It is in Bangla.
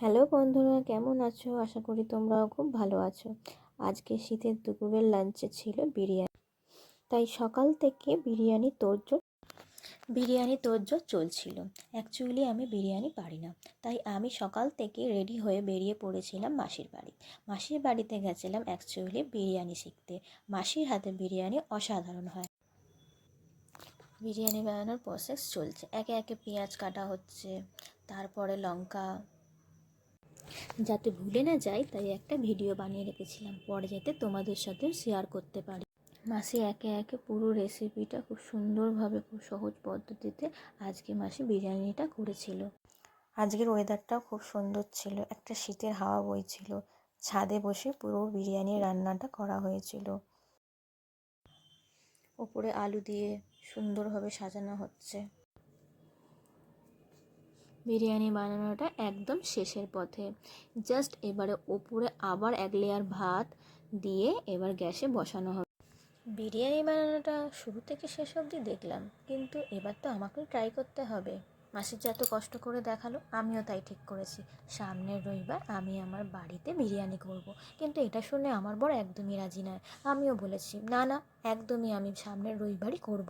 হ্যালো বন্ধুরা, কেমন আছো? আশা করি তোমরাও খুব ভালো আছো। আজকে শীতের দুপুরের লাঞ্চে ছিল বিরিয়ানি। তাই সকাল থেকে বিরিয়ানি তোড়জোড় চলছিল। অ্যাকচুয়ালি আমি বিরিয়ানি পারি না, তাই আমি সকাল থেকে রেডি হয়ে বেরিয়ে পড়েছিলাম মাসির বাড়ি। মাসির বাড়িতে গেছিলাম অ্যাকচুয়ালি বিরিয়ানি শিখতে। মাসির হাতে বিরিয়ানি অসাধারণ হয়। বিরিয়ানি বানানোর প্রসেস চলছে, একে একে পেঁয়াজ কাটা হচ্ছে, তারপরে লঙ্কা। যাতে ভুলে না যাই তাই একটা ভিডিও বানিয়ে রেখেছিলাম, পরে যাতে তোমাদের সাথেও শেয়ার করতে পারি। মাসি একে একে পুরো রেসিপিটা খুব সুন্দরভাবে, খুব সহজ পদ্ধতিতে আজকে মাসি বিরিয়ানিটা করেছিল। আজকের ওয়েদারটাও খুব সুন্দর ছিল, একটা শীতের হাওয়া বইছিল। ছাদে বসে পুরো বিরিয়ানি রান্নাটা করা হয়েছিল। ওপরে আলু দিয়ে সুন্দরভাবে সাজানো হচ্ছে। বিরিয়ানি বানানোটা একদম শেষের পথে। জাস্ট এবারে ওপরে আবার এক লেয়ার ভাত দিয়ে এবার গ্যাসে বসানো হবে। বিরিয়ানি বানানোটা শুরু থেকে শেষ অবধি দেখলাম, কিন্তু এবার তো আমাকেও ট্রাই করতে হবে। মাসি যে এত কষ্ট করে দেখালো, আমিও তাই ঠিক করেছি সামনের রবিবার আমি আমার বাড়িতে বিরিয়ানি করব। কিন্তু এটা শুনে আমার বর একদমই রাজি নয়। আমিও বলেছি না না, একদমই আমি সামনের রবিবারই করব।